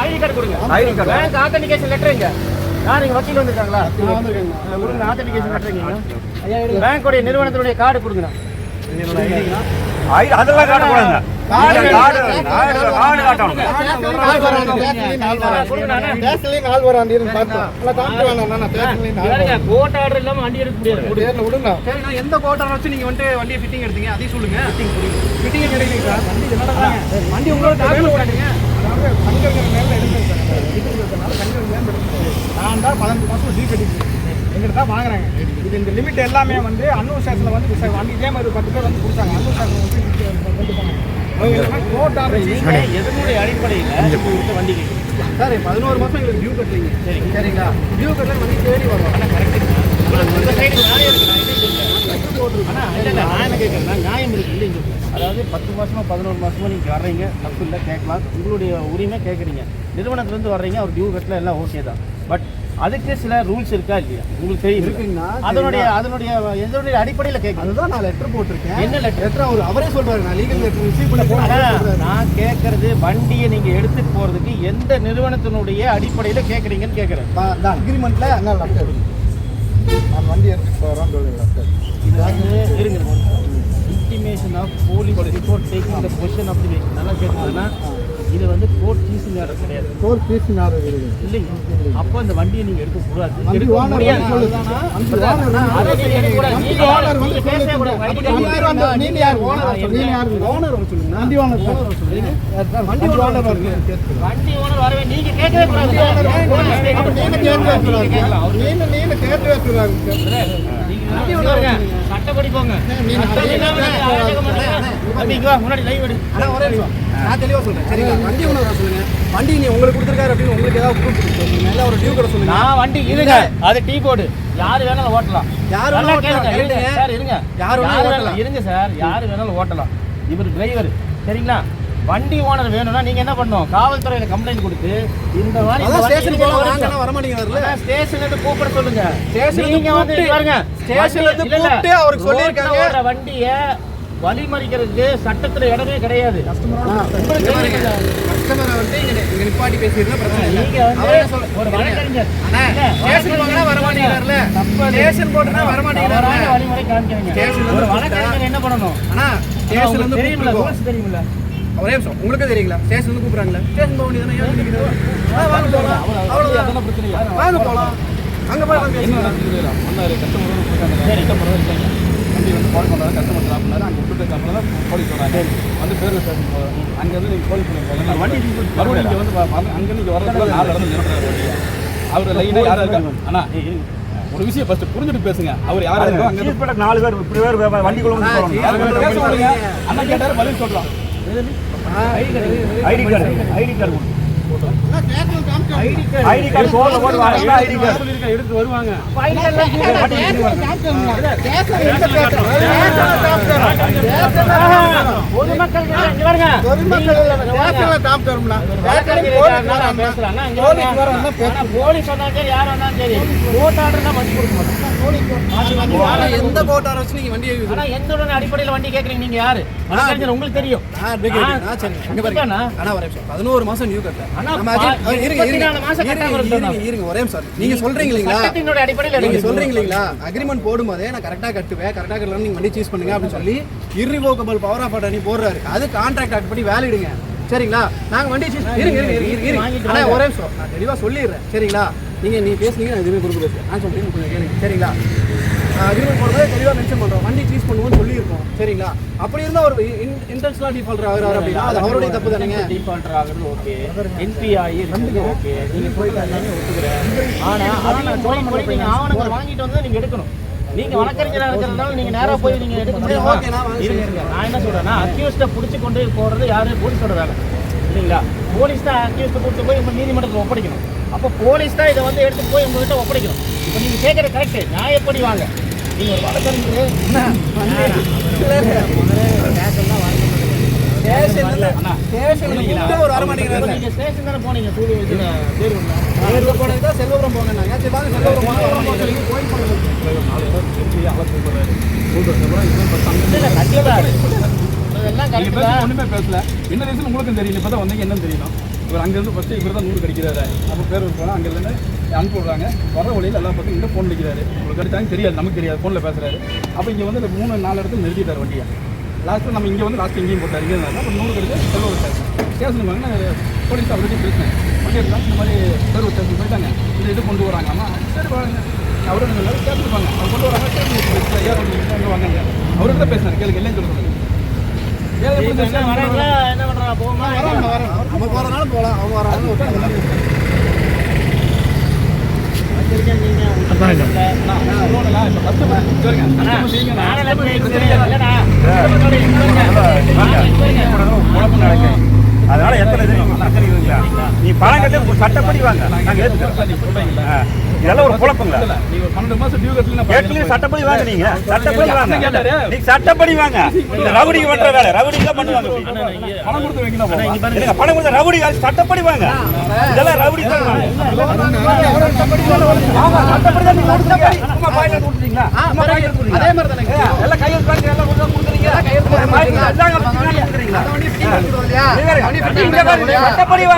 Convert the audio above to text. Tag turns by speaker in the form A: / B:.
A: ID card கொடுங்க. Bank authentication letter எங்க? நீங்க வக்கீல் வந்துருக்காங்களா? கொடுங்க ஆத்தென்டிகேஷன் லெட்டர். பேங்கோட நிறுவனத்தினுடைய கார்டு கொடுங்க.
B: அதெல்லாம் காட்டக்கூடாது.
A: கோர்ட் ஆர்டர் இல்லாம வண்டி எடுக்க முடியாது.
C: எந்த கோர்ட் ஆர்டர் வச்சு நீங்க வந்து வண்டியை ஃபிட்டிங் எடுத்தீங்க அதையும் சொல்லுங்க. ஃபிட்டிங் கிடைக்கல சார். வண்டி உங்களோட நான் தான் 15 மாசம் டியூ கட்டிட்டு எங்கிட்ட தான் வாங்குறாங்க. இது இந்த லிமிட் எல்லாமே வந்து அன்னூர் ஸ்டேஷனில் வந்து வண்டி இதே மாதிரி 10 பேர் வந்து கொடுத்தாங்க. அன்னூர் ஸ்டேஷன் வந்து கோர்ட் ஆர்டர்
A: எதனுடைய அடிப்படையில் வண்டி
C: சார் 11 மாதம் எங்களுக்கு டியூ கட்டுறீங்க. சரிங்களா? டியூ கட்டல வண்டி தேடி வரும். ஆனால் கரெக்ட்
A: நியாயம் இருக்கு இல்லைங்க. அதாவது 10 மாசமா 11 மாசமா நீங்க வர்றீங்க, தப்பு இல்லை, கேட்கலாம், உங்களுடைய உரிமை கேட்குறீங்க. நிறுவனத்துலேருந்து வர்றீங்க, அவர் டியூ கட்டல எல்லாம் ஓகே தான். பட் அதுக்கு சில ரூல்ஸ் இருக்கா இல்லையா உங்களுக்கு தெரியும் இருக்குங்களா? அதனுடைய அடிப்படையில் கேட்க
C: அதுதான் நான் லெட்டர் போட்டிருக்கேன்.
A: என்ன லெட்டர்?
C: அவரே சொல்றாரு நான் லீகல் லெட்டர் ரிசீவ் பண்ண.
A: நான் கேட்கறது வண்டியை நீங்க எடுத்துட்டு போறதுக்கு எந்த நிறுவனத்தினுடைய அடிப்படையில் கேட்குறீங்கன்னு கேட்குறேன்.
C: இந்த அக்ரிமெண்ட்ல என்ன லெட்டர்? நான் வண்டி எடுத்துட்டு போறேன் சொல்லுங்க.
A: இது வந்து இருங்க. Intimation of police report taking the position of the vehicle. நல்லா கேட்குறதுன்னா இது வந்து கோர்ட் ஃபீஸிங் ஆர்டர் கிடையாது.
C: கோர்ட் ஃபீஸிங் ஆர்டர்
A: இல்லைங்க. அப்போ இந்த வண்டியை நீங்க எடுக்க கூடாது. வண்டி ஓனர் வரவே நீங்க கேட்கவே கூடாது. சட்டப்படி போங்க. முன்னாடி லைவ் எடு.
C: நான் தெளிவாக சொல்றேன். சரிங்களா? வண்டி ஓனர் சொல்லுங்க. வண்டி நீ உங்களுக்கு கொடுத்துருக்காரு அப்படின்னு உங்களுக்கு ஏதாவது ப்ரூஃப் கொடுத்துருக்கீங்க. இல்லை ஒரு டியூ கூட சொல்லுங்க.
A: நான் வண்டி இருங்க. அது டீ போர்டு யாரு வேணாலும் ஓட்டலாம்.
C: யாரு வேணாலும்
A: கேளுங்க சார். இருங்க. யாரு வேணாலும் இருங்க சார். யாரு வேணாலும் ஓட்டலாம். இவர் டிரைவர். சரிங்களா? வண்டி ஓனர் வேணும்னா நீங்க என்ன பண்ணணும்? காவல்துறையில கம்ப்ளைண்ட் கொடுத்து இந்த மாதிரி
C: ஸ்டேஷன் போல வாங்கனா வர மாட்டீங்கறல.
A: ஸ்டேஷன்ல இருந்து கூப்பிட சொல்லுங்க.
C: நீங்க வந்து பாருங்க. ஸ்டேஷன்ல இருந்து கூப்பிட்டு அவருக்கு சொல்லிருக்காங்க
A: வண்டியை வழிமறிக்கிறதுக்கு சட்டத்துல இடமே கிடையாது.
C: கஸ்டமரை வந்து இங்க நிப்பாட்டி பேசிறதா பிரச்சனை இல்ல.
A: நீங்க வந்து ஒரு வழக்கறிஞர்
C: ஸ்டேஷன் போனா வர மாட்டீங்கறல. ஸ்டேஷன் போனா வர மாட்டீங்கறல.
A: வழிமுறை காமிக்கிறீங்க. ஒரு வழக்கறிஞர் என்ன பண்ணணும்?
C: அண்ணா ஸ்டேஷன்ல இருந்து
A: தெரியும்ல, ரூல்ஸ் தெரியும்ல.
C: ஒரே நிமிஷம். உங்களுக்கு தெரியுங்களா? ஸ்டேஷன்ல இருந்து கூப்பிடுறாங்களா? ஸ்டேஷன் போக வேண்டியதானே. ஏன் நிக்கிறீங்க? வாங்க போலாம். அவ்வளவுதான். அதெல்லாம் பிரச்சனை இல்ல. வாங்க போலாம். அங்க போய் வாங்க. என்ன நடக்குதுடா? ஒண்ணாரு கஸ்டமர் வந்து சரி கஸ்டமர் வந்து வண்டி வந்து கால் பண்றாங்க. கஸ்டமர் சாப்பிடுறாங்க. அங்க விட்டு கஸ்டமர் தான் போலீஸ் வராங்க. வந்து பேர்ல ஸ்டேஷன் போறாங்க. அங்க இருந்து நீங்க போலீஸ் போறீங்க. வண்டி மறுபடியும் இங்க வந்து அங்க நீங்க வரதுக்குள்ள 4 இடத்துல நிறுத்துறாரு வண்டியை. அவர் லைனா யாரா இருக்காங்க? அண்ணா ஒரு விஷயம் ஃபர்ஸ்ட் புரிஞ்சுட்டு பேசுங்க. அவர் யாரா இருக்காங்க? அங்க இருந்து 4 பேர் இப்படி பேர் வண்டிக்குள்ள வந்து போறாங்க. அண்ணா கேட்டாரு பதில் சொல்றோம். ஐடி கார்டு போட்டு வாங்க. ஐடி கார்டு எடுத்து வருவாங்க. எந்த கோர்ட் ஆர்டர் வச்சு நீங்க வண்டி
A: எந்த அடிப்படையில் வண்டி கேட்குறீங்க? நீங்க யாரு? உங்களுக்கு தெரியும்.
C: 11 மாசம் நியூ கட்டல. ஒரே சார் நீங்க சொல்றீங்க நீங்க சொல்றீங்க இல்லைங்களா? அக்ரிமெண்ட் போடும்போதே நான் கரெக்டா கட்டுவேன், கரெக்டா கட்டலாம், நீங்க வண்டி சூஸ் பண்ணுங்க அப்படின்னு சொல்லி இர்ரிவோக்கபிள் பவர் ஆஃப் அட்டர்னி போடுறாரு. அது கான்ட்ராக்ட் ஆக்ட் படி வேலிடுங்க. சரிங்களா? நாங்க வண்டி இருங்க ஒரே நிமிஷம் நான் தெளிவா சொல்லிடுறேன். சரிங்களா? நீங்க பேசுனீங்க நான் எதுவுமே கொடுக்க பேசுறேன். நான் சொல்றேன் கொஞ்சம் கேளுங்க. சரிங்களா? அக்ரிமெண்ட் போடும்போது தெளிவாக மென்ஷன் பண்ணுறோம். வண்டி சூஸ் பண்ணுவோம்னு சொல்லியிருக்கோம். சரிங்களா? அப்படி இருந்தால் ஒரு இன்டென்ஷனலாக டிஃபால்டர் ஆகிறாரு அப்படின்னா அது அவருடைய தப்பு தானேங்க.
A: டிஃபால்டர் ஆகிறது ஓகே, என்பி ஆகி ஓகே, நீங்கள் போயிட்டு எல்லாமே ஒத்துக்கிறேன். ஆனால் அதையும் போய் நீங்கள் ஆவணங்கள் வாங்கிட்டு வந்து நீங்கள் எடுக்கணும். நீங்கள் வழக்கறிஞராக இருக்கிறதுனால நீங்கள் நேராக போய் நீங்கள் எடுக்க
C: ஓகே.
A: நான் என்ன சொல்கிறேன்னா, அக்யூஸ்டை பிடிச்சி கொண்டு போகிறது யாரும் போலீஸோட வேலை இல்லைங்களா? போலீஸ் தான் அக்யூஸ்டை கூப்பிட்டு போய் உங்கள் நீதிமன்றத்தில் ஒப்படைக்கணும். அப்போ போலீஸ் தான் இதை வந்து எடுத்துகிட்டு போய் உங்கள்கிட்ட ஒப்படைக்கணும். இப்போ நீங்கள் கேட்குற கரெக்டு, நியாயப்படி வாங்க. நீங்க ஒரு வழக்கறிஞர்
C: ஒரு வர மாட்டேங்கிறாரு.
A: நீங்க ஸ்டேஷன் தானே போனீங்க.
C: செல்வபுரம் போங்க.
A: அதெல்லாம்
C: நீங்க
A: கரெக்ட்
C: பேச
A: தான்.
C: ஒண்ணுமே பேசல. என்ன ரீசன் உங்களுக்கும் தெரியும். இப்போ தான் வந்தீங்க என்னன்னு தெரியணும். இவர் அங்கேருந்து ஃபஸ்ட்டு இவர் தான் 100 கடிக்கிறாரு. அப்போ பேர் போனால் அங்கேருந்து அனுப்பி விடுறாங்க. வர வழியில் எல்லா பக்கம் இங்கே ஃபோன் அடிக்கிறாரு. உங்களுக்கு அடித்தாங்க தெரியாது, நமக்கு தெரியாது, ஃபோனில் பேசுகிறாரு. அப்போ இங்கே வந்து 3-4 இடத்துல நிறுத்திட்டார் வண்டியை. லாஸ்ட்டு நம்ம இங்கே வந்து லாஸ்ட்டு இங்கேயும் போட்டார். இங்கே இருந்தாங்க. அப்போ 100 கடிச்சு செல்வ விட்டார். ஸ்டேஷனுக்கு வாங்க போலீஸ் அவர்கிட்ட பேசினேன். வண்டி எடுக்கலாம் இந்த மாதிரி செல்வ ஸ்டேஷன் போயிட்டாங்க. இந்த இது கொண்டு வராங்க. ஆமாம் சரி வாங்க அவரும் இல்லை கேட்டுருப்பாங்க. அவர் கொண்டு வராங்க ஸ்டேஷன் ஏன் அங்கே வாங்க அவர்கிட்ட தான் பேசினார். கேளுங்க இல்லைன்னு சொல்லுவாங்க.
A: என்ன வராங்களா என்ன பண்றாங்க போமா
B: நம்ம போறதுனால போகலாம், அவங்க வராங்க.
D: அதனால எத்தனை நீ பணம் கட்டி சட்டப்படி வாங்க. நாங்க ஏத்துக்கிறோம். இதெல்லாம் ஒரு குழப்பங்களா?
C: நீங்க 12 மாசம் டியூ கட்டல
D: கேட்கலையே சட்டப்படி வாங்க. நீங்க சட்டப்படி வாங்க. நீங்க சட்டப்படி வாங்க. இந்த ரவுடிக்கு பண்ற வேலை ரவுடிக்கு தான் பண்ணுவாங்க.
C: பணம் கொடுத்து வைக்கணும்.
D: இல்லைங்க, பணம் கொடுத்த ரவுடி சட்டப்படி வாங்க. இதெல்லாம் ரவுடி தான். சட்டப்படி தான் நீங்க கொடுத்தீங்க. சும்மா பாக்கெட் கொடுத்தீங்களா? சும்மா பாக்கெட் கொடுத்தீங்க.
C: அதே மாதிரி தானே
D: எல்லாம் கையெழுத்து வாங்கி எல்லாம் கொடுத்துறீங்க. கையெழுத்து வாங்கி கொடுத்துறீங்களா? சட்டப்படி வாங்க.